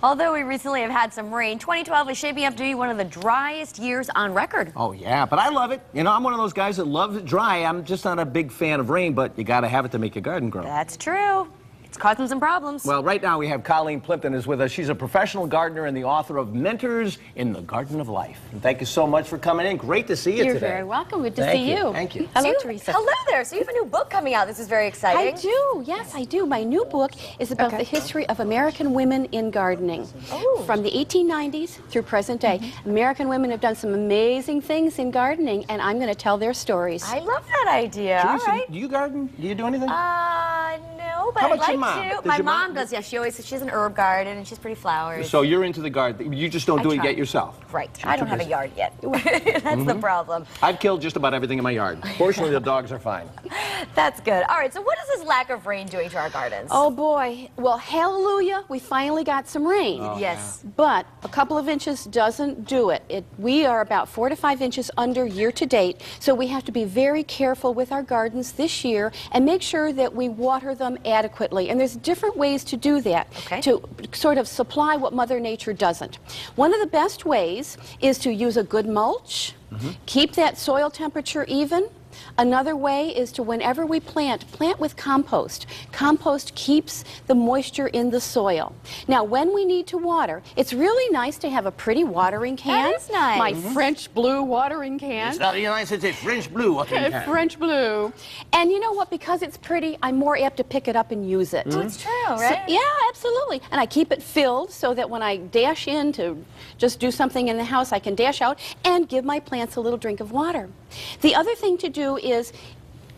Although we recently have had some rain, 2012 is shaping up to be one of the driest years on record. Oh, yeah, but I love it. You know, I'm one of those guys that loves it dry. I'm just not a big fan of rain, but you got to have it to make your garden grow. That's true. It's causing some problems. Well, right now we have Colleen Plimpton is with us. She's a professional gardener and the author of Mentors in the Garden of Life. And thank you so much for coming in. Great to see you today. You're very welcome. Good to see you. Thank you. Hello, Teresa. Hello there. So you have a new book coming out. This is very exciting. I do. Yes, I do. My new book is about the history of American women in gardening. Oh. From the 1890s through present day. American women have done some amazing things in gardening, and I'm going to tell their stories. I love that idea. Teresa, All right. do you garden? Do you do anything? No, but How I'd about your like mom? to. Does My your mom mom- does, yeah. She has an herb garden, and she's pretty flowers. So you're into the garden. You just don't do it try. yet yourself. Right. I don't have a yard yet. That's the problem. I've killed just about everything in my yard. Fortunately, the dogs are fine. That's good. All right, so what is this lack of rain doing to our gardens? Oh boy. Well, hallelujah, we finally got some rain. Oh, yes. But a couple of inches doesn't do it. We are about 4 to 5 inches under year to date, so we have to be very careful with our gardens this year and make sure that we water them adequately. And there's different ways to do that, to sort of supply what Mother Nature doesn't. One of the best ways is to use a good mulch, keep that soil temperature even. Another way is to, whenever we plant with compost. Compost keeps the moisture in the soil. Now, when we need to water, it's really nice to have a pretty watering can. That is nice. My French blue watering can. It's not nice, it's a French blue watering can. French blue. And you know what? Because it's pretty, I'm more apt to pick it up and use it. Oh, it's true, right? So, yeah, absolutely. And I keep it filled so that when I dash in to just do something in the house, I can dash out and give my plants a little drink of water. The other thing to do is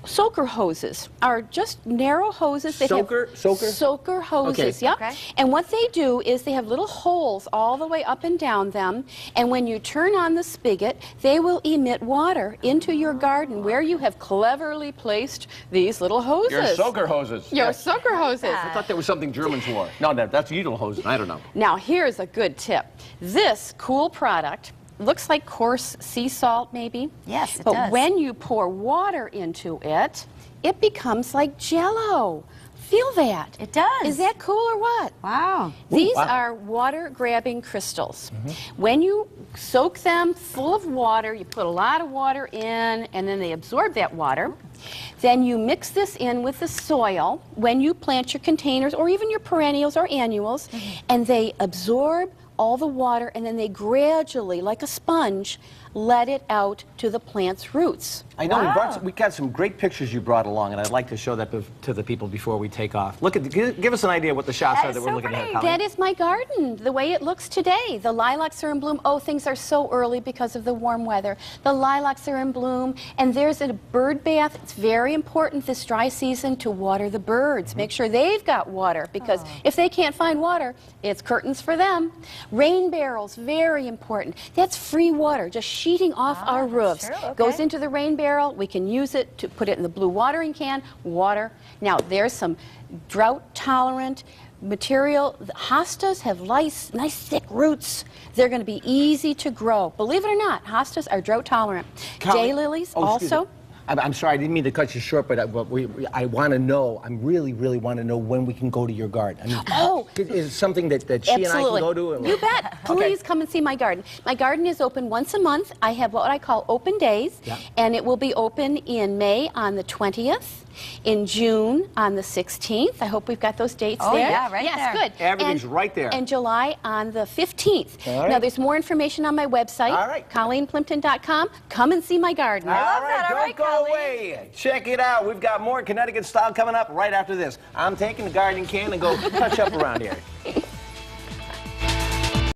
soaker hoses are just narrow hoses that Soaker hoses, Okay. yep. Okay. And what they do is they have little holes all the way up and down them, and when you turn on the spigot, they will emit water into your garden where you have cleverly placed these little hoses. Your soaker hoses. Your soaker hoses. I thought there was something Germans wore. No, that's needle hoses. I don't know. Now, here's a good tip. This cool product looks like coarse sea salt, maybe. Yes, it but does. when you pour water into it, it becomes like Jell-O. Feel that. It does. Is that cool or what? Wow. These wow. are water-grabbing crystals. When you soak them full of water, you put a lot of water in, and then they absorb that water. Then you mix this in with the soil when you plant your containers, or even your perennials or annuals, and they absorb all the water, and then they gradually, like a sponge, let it out to the plant's roots. I know Wow. we got some great pictures you brought along, and I'd like to show that to the people before we take off. Look at, give us an idea what the shots That are is that we're so looking pretty. at. Colleen. That is my garden, the way it looks today. The lilacs are in bloom. Oh, things are so early because of the warm weather. The lilacs are in bloom, and there's a bird bath. It's very important this dry season to water the birds. Make sure they've got water, because if they can't find water, it's curtains for them. Rain barrels, very important. That's free water, just sheeting off our roofs. true, okay. Goes into the rain barrel. We can use it to put it in the blue watering can, water. Now, there's some drought-tolerant material. The hostas have nice thick roots. They're going to be easy to grow. Believe it or not, hostas are drought-tolerant. Colleen- Daylilies Oh, excuse also. me. I'm sorry, I didn't mean to cut you short, but I want to know, I really want to know when we can go to your garden. I mean, is it something that she and I can go to? You bet. Please come and see my garden. My garden is open once a month. I have what I call open days, and it will be open in May on the 20th, in June on the 16th. I hope we've got those dates there. Yeah, right yes, there. good. Everything's right there. And July on the 15th. All right. Now, there's more information on my website, All right. ColleenPlimpton.com. Come and see my garden. love that. All Don't right, go Colleen. away. Check it out. We've got more Connecticut style coming up right after this. I'm taking the gardening can and go touch up around here.